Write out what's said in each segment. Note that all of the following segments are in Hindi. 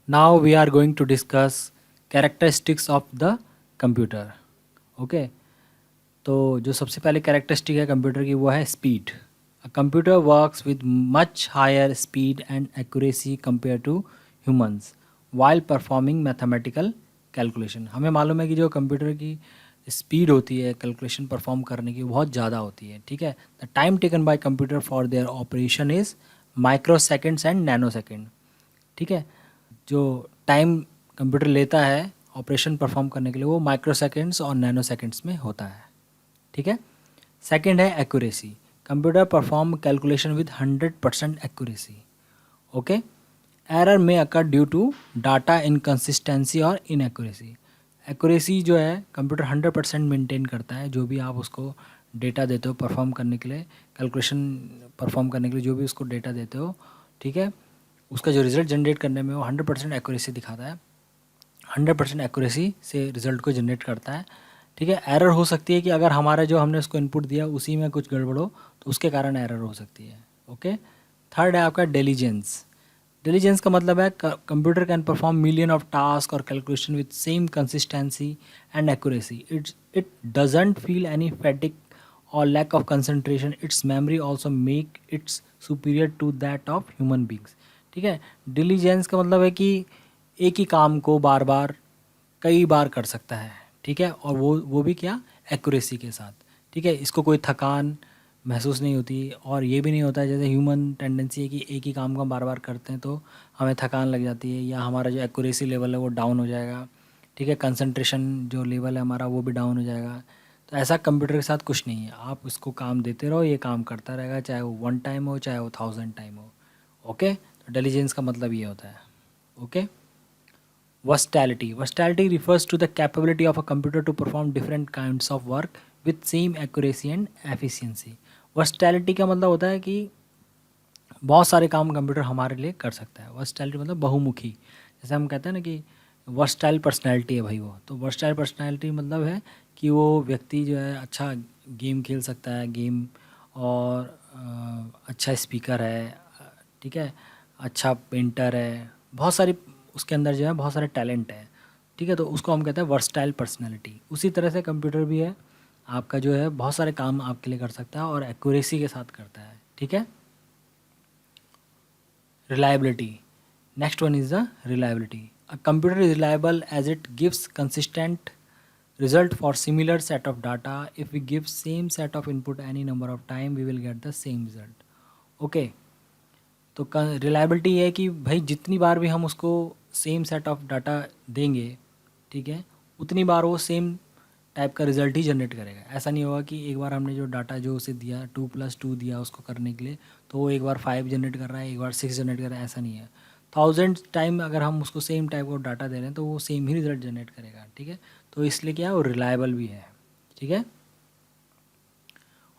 Now we are going to discuss characteristics of the computer. Okay तो जो सबसे पहले कैरेक्टरिस्टिक है कंप्यूटर की वो है speed. A computer works with much higher speed and accuracy compare to humans while performing mathematical calculation. हमें मालूम है कि जो कंप्यूटर की स्पीड होती है कैलकुलेशन परफॉर्म करने की बहुत ज़्यादा होती है. ठीक है, the time taken by computer for their operation is micro seconds and nano second. ठीक है, जो टाइम कंप्यूटर लेता है ऑपरेशन परफॉर्म करने के लिए वो माइक्रो सेकेंड्स और नैनो सेकेंड्स में होता है. ठीक है. सेकंड है accuracy. Computer perform calculation with 100% accuracy. Okay. Error में occur due to data inconsistency और इनएक्यूरेसी. एक्यूरेसी जो है कंप्यूटर 100% मेंटेन करता है. जो भी आप उसको डेटा देते हो परफॉर्म करने के लिए, कैलकुलेशन परफॉर्म करने के लिए जो भी उसको डेटा देते हो, ठीक है, उसका जो रिजल्ट जनरेट करने में वो 100% एक्यूरेसी दिखाता है. 100% एक्यूरेसी से रिजल्ट को जनरेट करता है. ठीक है. एरर हो सकती है कि अगर हमारा जो हमने उसको इनपुट दिया उसी में कुछ गड़बड़ हो तो उसके कारण एरर हो सकती है. ओके. थर्ड है आपका डिलीजेंस. डिलीजेंस का मतलब है computer can perform million of task और calculation with same consistency and accuracy. It doesn't feel any fatigue और lack of concentration. Its memory also make its superior to that of human beings. ठीक है. डिलीजेंस का मतलब है कि एक ही काम को बार बार कई बार कर सकता है. ठीक है, और वो भी क्या, एक्यूरेसी के साथ. ठीक है, इसको कोई थकान महसूस नहीं होती और ये भी नहीं होता है जैसे ह्यूमन टेंडेंसी है कि एक ही काम को हम बार बार करते हैं तो हमें थकान लग जाती है या हमारा जो एक्यूरेसी लेवल है वो डाउन हो जाएगा. ठीक है, कंसंट्रेशन जो लेवल है हमारा वो भी डाउन हो जाएगा. तो ऐसा कंप्यूटर के साथ कुछ नहीं है. आप इसको काम देते रहो, ये काम करता रहेगा, चाहे वो 1 टाइम हो चाहे वो 1000 टाइम हो. ओके. तो इंटेलिजेंस का मतलब ये होता है. Okay. Versatility. Versatility refers to the capability of a computer to perform different kinds of work with same accuracy and efficiency. Versatility का मतलब होता है कि बहुत सारे काम कंप्यूटर हमारे लिए कर सकता है. वर्सटैलिटी मतलब बहुमुखी. जैसे हम कहते हैं ना कि वर्सटाइल पर्सनैलिटी है भाई वो. तो वर्सटाइल पर्सनैलिटी मतलब है कि वो व्यक्ति जो है अच्छा गेम खेल सकता है, गेम, और अच्छा स्पीकर है. ठीक है, अच्छा पेंटर है, बहुत सारी उसके अंदर जो है बहुत सारे टैलेंट है. ठीक है, तो उसको हम कहते हैं वर्सटाइल पर्सनैलिटी. उसी तरह से कंप्यूटर भी है आपका जो है बहुत सारे काम आपके लिए कर सकता है और एक्यूरेसी के साथ करता है. ठीक है. Reliability. Next one is the reliability. A computer is reliable as it gives consistent result for similar set of data. If we give same set of input any number of time, we will get the same result. Okay. तो रिलायबिलिटी ये है कि भाई जितनी बार भी हम उसको सेम सेट ऑफ डाटा देंगे, ठीक है, उतनी बार वो सेम टाइप का रिजल्ट ही जनरेट करेगा. ऐसा नहीं होगा कि एक बार हमने जो डाटा जो उसे दिया 2+2 दिया उसको करने के लिए तो वो एक बार 5 जनरेट कर रहा है, एक बार 6 जनरेट कर रहा है. ऐसा नहीं है. 1000 टाइम अगर हम उसको सेम टाइप का डाटा दे रहे हैं तो वो सेम ही रिजल्ट जनरेट करेगा. ठीक है, तो इसलिए क्या है वो रिलायबल भी है. ठीक है.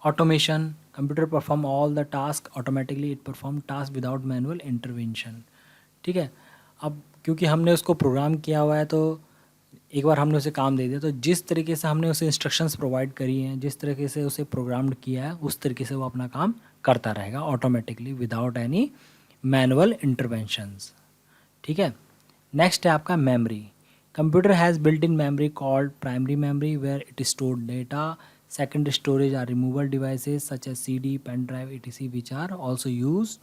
Automation. Computer perform all the task automatically. It perform task without manual intervention. ठीक है. अब क्योंकि हमने उसको प्रोग्राम किया हुआ है तो एक बार हमने उसे काम दे दिया तो जिस तरीके से हमने उसे इंस्ट्रक्शंस प्रोवाइड करी हैं, जिस तरीके से उसे प्रोग्राम्ड किया है उस तरीके से वो अपना काम करता रहेगा automatically without any manual interventions. ठीक है. नेक्स्ट है आपका memory. Computer has built in memory called primary memory where it store data. Secondary storage are removal devices such as CD, pen drive, etc which are also use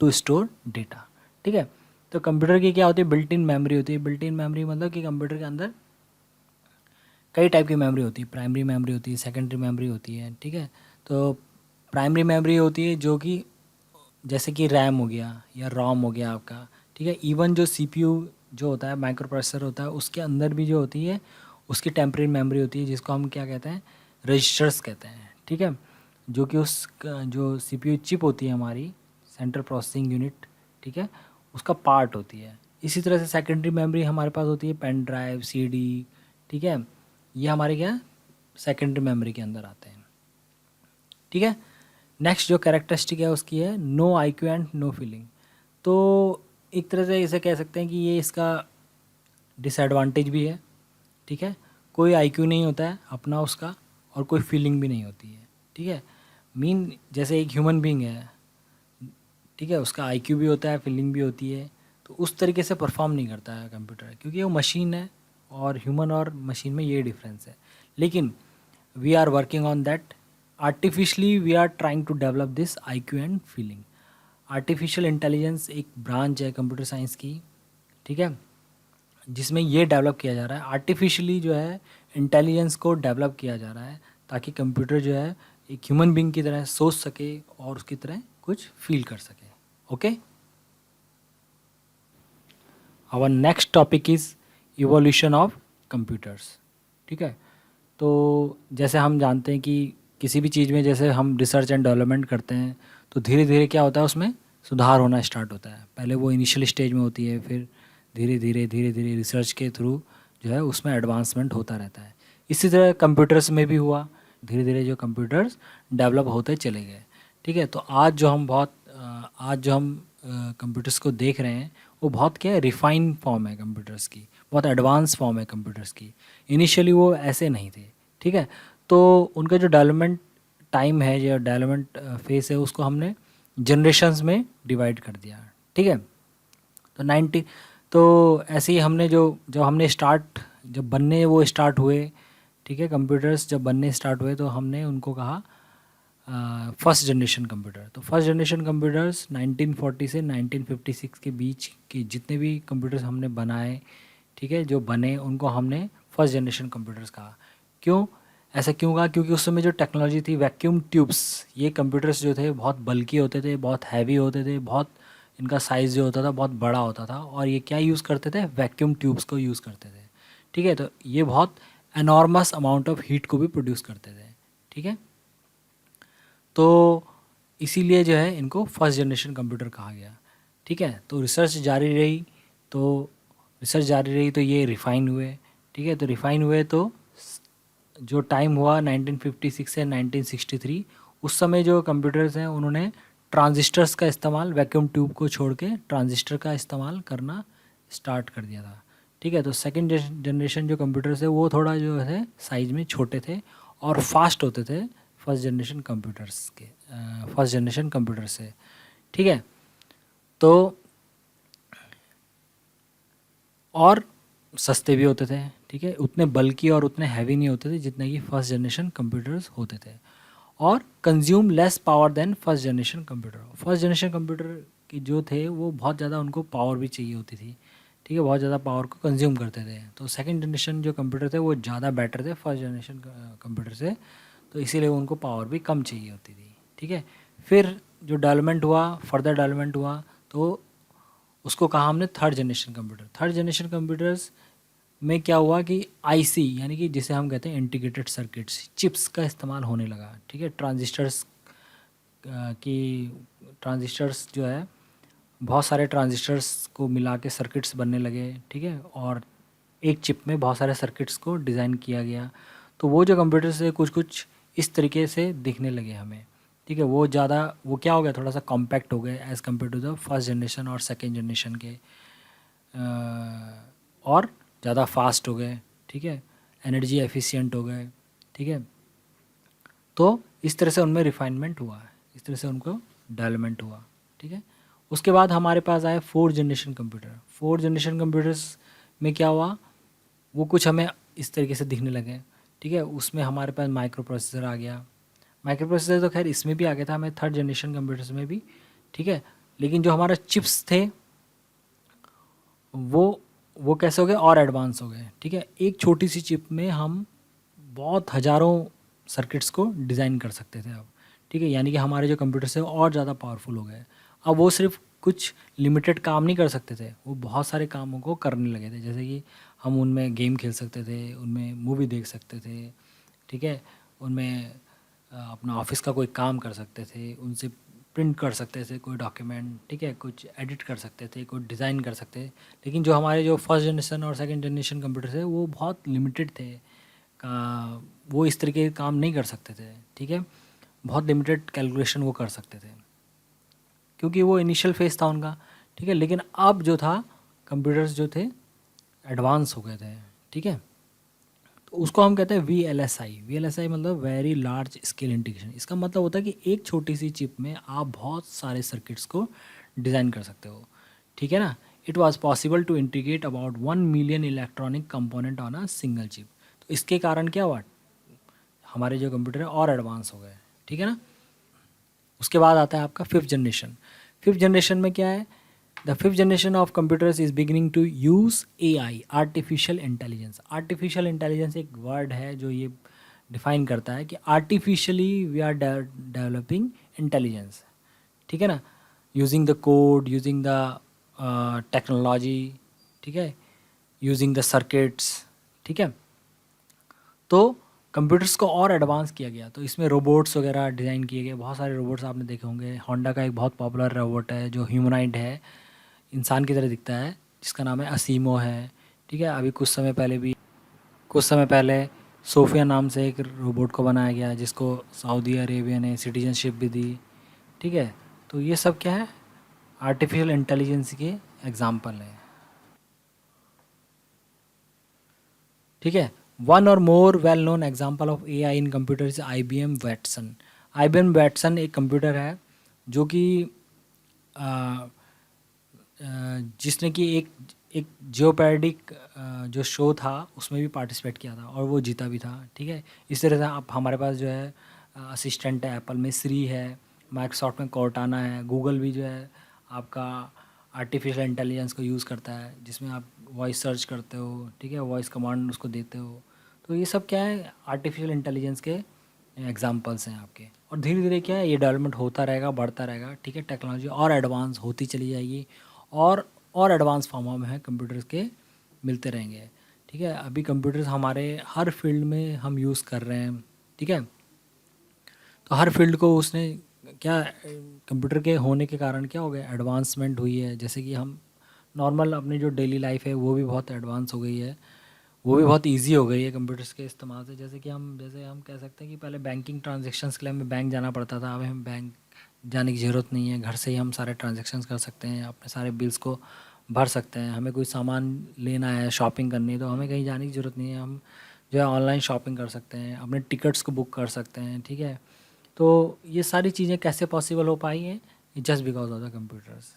to store data. ठीक है. तो कंप्यूटर की क्या होती है, बिल्ट इन मेमोरी होती है. बिल्ट इन मेमोरी मतलब कि कंप्यूटर के अंदर कई टाइप की मेमोरी होती है. प्राइमरी मेमोरी होती है, सेकेंडरी मेमोरी होती है. ठीक है. तो प्राइमरी मेमोरी होती है जो कि जैसे कि रैम हो गया या रोम हो गया आपका. ठीक है. इवन जो CPU जो होता है, माइक्रो प्रोसेसर होता है, उसके अंदर भी जो होती है उसकी टेम्परेरी मेमोरी होती है जिसको हम क्या कहते हैं, रजिस्टर्स कहते हैं. ठीक है. जो कि उस जो CPU चिप होती है हमारी, सेंट्रल प्रोसेसिंग यूनिट, ठीक है, उसका पार्ट होती है. इसी तरह से सेकेंडरी मेमोरी हमारे पास होती है पेन ड्राइव, CD. ठीक है, ये हमारे क्या सेकेंडरी मेमोरी के अंदर आते हैं. ठीक है. नेक्स्ट जो कैरेक्टरिस्टिक है उसकी है no IQ and no feeling. तो एक तरह से इसे कह सकते हैं कि ये इसका डिसएडवांटेज भी है. ठीक है. कोई IQ नहीं होता है अपना उसका और कोई फीलिंग भी नहीं होती है. ठीक है. जैसे एक ह्यूमन बीइंग है, ठीक है, उसका IQ भी होता है, फीलिंग भी होती है. तो उस तरीके से परफॉर्म नहीं करता है कंप्यूटर, क्योंकि वो मशीन है और ह्यूमन और मशीन में ये डिफरेंस है। लेकिन we are working on that, artificially we are trying to develop this IQ and feeling. Artificial intelligence एक ब्रांच है कंप्यूटर साइंस की, ठीक है, जिसमें ये डेवलप किया जा रहा है, आर्टिफिशियली जो है इंटेलिजेंस को डेवलप किया जा रहा है, ताकि कंप्यूटर जो है एक ह्यूमन बींग की तरह सोच सके और उसकी तरह कुछ फील कर सके। Okay, our next topic is evolution of computers. ठीक है, तो जैसे हम जानते हैं कि किसी भी चीज़ में जैसे हम रिसर्च एंड डेवलपमेंट करते हैं, तो धीरे धीरे क्या होता है, उसमें सुधार होना स्टार्ट होता है। पहले वो इनिशियल स्टेज में होती है, फिर धीरे धीरे रिसर्च के थ्रू जो है उसमें एडवांसमेंट होता रहता है। इसी तरह कंप्यूटर्स में भी हुआ, धीरे धीरे जो कंप्यूटर्स डेवलप होते चले गए। ठीक है, तो आज जो हम कंप्यूटर्स को देख रहे हैं, वो बहुत क्या है, रिफाइन फॉर्म है कंप्यूटर्स की, बहुत एडवांस फॉर्म है कंप्यूटर्स की। इनिशियली वो ऐसे नहीं थे। ठीक है, तो उनका जो डेवलपमेंट टाइम है, जो डेवलपमेंट फेस है, उसको हमने जनरेशन्स में डिवाइड कर दिया। ठीक है, तो 90, तो ऐसे ही हमने जब हमने जब बनने वो स्टार्ट हुए, ठीक है, कंप्यूटर्स जब बनने स्टार्ट हुए, तो हमने उनको कहा फर्स्ट जनरेशन कंप्यूटर। तो फर्स्ट जनरेशन कंप्यूटर्स 1940 से 1956 के बीच के जितने भी कंप्यूटर्स हमने बनाए, ठीक है, जो बने, उनको हमने फर्स्ट जनरेशन कंप्यूटर्स कहा। क्यों ऐसा क्यों कहा? क्योंकि उस समय जो टेक्नोलॉजी थी, वैक्यूम ट्यूब्स, ये कंप्यूटर्स जो थे बहुत बल्की होते थे, बहुत हैवी होते थे, बहुत इनका साइज़ जो होता था बहुत बड़ा होता था, और ये क्या यूज़ करते थे, वैक्यूम ट्यूब्स को यूज़ करते थे। ठीक है, तो ये बहुत एनॉर्मस अमाउंट ऑफ हीट को भी प्रोड्यूस करते थे। ठीक है, तो इसीलिए जो है इनको फर्स्ट जनरेशन कंप्यूटर कहा गया। ठीक है, तो रिसर्च जारी रही तो ये रिफ़ाइन हुए। ठीक है, तो रिफ़ाइन हुए तो जो टाइम हुआ 1956 से 1963, उस समय जो कंप्यूटर्स हैं उन्होंने ट्रांजिस्टर्स का इस्तेमाल, वैक्यूम ट्यूब को छोड़ के ट्रांजिस्टर का इस्तेमाल करना स्टार्ट कर दिया था। ठीक है, तो सेकंड जनरेशन जो कंप्यूटर्स है वो थोड़ा जो है साइज में छोटे थे और फास्ट होते थे फर्स्ट जनरेशन कंप्यूटर से। ठीक है, तो और सस्ते भी होते थे। ठीक है, उतने बल्की और उतने हैवी नहीं होते थे जितने कि फर्स्ट जनरेशन कंप्यूटर्स होते थे, और consume less power than first generation computer. First generation computer की जो थे वो बहुत ज़्यादा उनको पावर भी चाहिए होती थी। ठीक है, बहुत ज़्यादा पावर को कंज्यूम करते थे। तो सेकंड जनरेशन जो कंप्यूटर थे वो ज़्यादा बेटर थे फर्स्ट जनरेशन कंप्यूटर से, तो इसीलिए उनको पावर भी कम चाहिए होती थी। ठीक है, फिर जो डेवलपमेंट हुआ, फर्दर डेवलपमेंट हुआ, तो उसको कहा हमने third generation computer. Third generation computers में क्या हुआ कि आईसी, यानी कि जिसे हम कहते हैं इंटीग्रेटेड सर्किट्स, चिप्स का इस्तेमाल होने लगा। ठीक है, ट्रांजिस्टर्स जो है, बहुत सारे ट्रांजिस्टर्स को मिला के सर्किट्स बनने लगे। ठीक है, और एक चिप में बहुत सारे सर्किट्स को डिज़ाइन किया गया। तो वो जो कंप्यूटर्स है कुछ कुछ इस तरीके से दिखने लगे हमें। ठीक है, वो क्या हो गया, थोड़ा सा कॉम्पैक्ट हो गए as compare to the first generation और सेकेंड जनरेशन के, और ज़्यादा फास्ट हो गए। ठीक है, एनर्जी एफिशिएंट हो गए। ठीक है, तो इस तरह से उनमें रिफाइनमेंट हुआ, इस तरह से उनको डेवलपमेंट हुआ। ठीक है, उसके बाद हमारे पास आए fourth generation computer. Fourth generation computers में क्या हुआ, वो कुछ हमें इस तरीके से दिखने लगे। ठीक है, उसमें हमारे पास माइक्रो प्रोसेसर आ गया। माइक्रो प्रोसेसर तो खैर इसमें भी आ गया था, हमें थर्ड जनरेशन कंप्यूटर्स में भी। ठीक है, लेकिन जो हमारा चिप्स थे वो कैसे हो गए, और एडवांस हो गए। ठीक है, एक छोटी सी चिप में हम बहुत हज़ारों सर्किट्स को डिज़ाइन कर सकते थे अब। ठीक है, यानी कि हमारे जो कंप्यूटर्स है और ज़्यादा पावरफुल हो गए। अब वो सिर्फ कुछ लिमिटेड काम नहीं कर सकते थे, वो बहुत सारे कामों को करने लगे थे। जैसे कि हम उनमें गेम खेल सकते थे, उनमें मूवी देख सकते थे। ठीक है, उनमें अपना ऑफिस का कोई काम कर सकते थे, उनसे प्रिंट कर सकते थे कोई डॉक्यूमेंट। ठीक है, कुछ एडिट कर सकते थे, कुछ डिज़ाइन कर सकते थे। लेकिन जो हमारे जो फर्स्ट जनरेशन और सेकंड जनरेशन कंप्यूटर थे वो बहुत लिमिटेड थे, वो इस तरीके के काम नहीं कर सकते थे। ठीक है, बहुत लिमिटेड कैलकुलेशन वो कर सकते थे, क्योंकि वो इनिशियल फेज़ था उनका। ठीक है, लेकिन अब जो था, कंप्यूटर्स जो थे एडवांस हो गए थे। ठीक है, तो उसको हम कहते हैं VLSI मतलब वेरी लार्ज स्केल इंटीग्रेशन। इसका मतलब होता है कि एक छोटी सी चिप में आप बहुत सारे सर्किट्स को डिज़ाइन कर सकते हो। ठीक है ना, it was possible to integrate about 1 million electronic component on a single chip. तो इसके कारण क्या हुआ, हमारे जो कंप्यूटर है और एडवांस हो गए, ठीक है ना। उसके बाद आता है आपका फिफ्थ जनरेशन। फिफ्थ जनरेशन में क्या है, the fifth generation of computers is beginning to use AI, artificial intelligence. Artificial intelligence एक वर्ड है जो ये डिफाइन करता है कि artificially we are developing intelligence, ठीक है ना, using the code, using the technology, ठीक है, यूजिंग द सर्किट्स, ठीक है। तो कंप्यूटर्स को और एडवांस किया गया, तो इसमें रोबोट्स वगैरह डिज़ाइन किए गए। बहुत सारे रोबोट्स आपने देखे होंगे। होंडा का एक बहुत पॉपुलर रोबोट है जो ह्यूमनाइड है, इंसान की तरह दिखता है, जिसका नाम है असीमो है, ठीक है। अभी कुछ समय पहले सोफिया नाम से एक रोबोट को बनाया गया जिसको सऊदी अरेबिया ने सिटीजनशिप भी दी, ठीक है। तो ये सब क्या है, आर्टिफिशियल इंटेलिजेंस के एग्जाम्पल है, ठीक है। वन और more well known example of AI in computer is IBM Watson. IBM Watson एक कंप्यूटर है जो कि जिसने कि एक जियोपैडिक जो शो था उसमें भी पार्टिसिपेट किया था और वो जीता भी था, ठीक है। इस तरह से आप हमारे पास जो है असिस्टेंट है, एप्पल में श्री है, माइक्रोसॉफ्ट में कॉर्टाना है, गूगल भी जो है आपका आर्टिफिशियल इंटेलिजेंस को यूज़ करता है, जिसमें आप वॉइस सर्च करते हो, ठीक है, वॉइस कमांड उसको देते हो। तो ये सब क्या है, आर्टिफिशियल इंटेलिजेंस के एग्जांपल्स हैं आपके। और धीरे धीरे क्या है, ये डेवलपमेंट होता रहेगा, बढ़ता रहेगा, ठीक है। टेक्नोलॉजी और एडवांस होती चली जाएगी और एडवांस फॉर्म में है कंप्यूटर्स के मिलते रहेंगे, ठीक है। अभी कंप्यूटर्स हमारे हर फील्ड में हम यूज़ कर रहे हैं, ठीक है। तो हर फील्ड को उसने क्या, कंप्यूटर के होने के कारण क्या हो गया, एडवांसमेंट हुई है। जैसे कि हम नॉर्मल अपनी जो डेली लाइफ है वो भी बहुत एडवांस हो गई है, वो भी बहुत इजी हो गई है कंप्यूटर्स के इस्तेमाल से। जैसे हम कह सकते हैं कि पहले बैंकिंग ट्रांजेक्शन्स के लिए हमें बैंक जाना पड़ता था, अब हमें बैंक जाने की ज़रूरत नहीं है, घर से ही हम सारे ट्रांजेक्शन्स कर सकते हैं, अपने सारे बिल्स को भर सकते हैं। हमें कोई सामान लेना है, शॉपिंग करनी है, तो हमें कहीं जाने की ज़रूरत नहीं है, हम जो है ऑनलाइन शॉपिंग कर सकते हैं, अपने टिकट्स को बुक कर सकते हैं, ठीक है। तो ये सारी चीज़ें कैसे पॉसिबल हो पाई हैं, just because of the computers,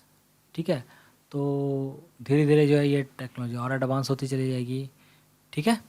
ठीक है। तो धीरे धीरे जो है ये टेक्नोलॉजी और एडवांस होती चली जाएगी, ठीक है।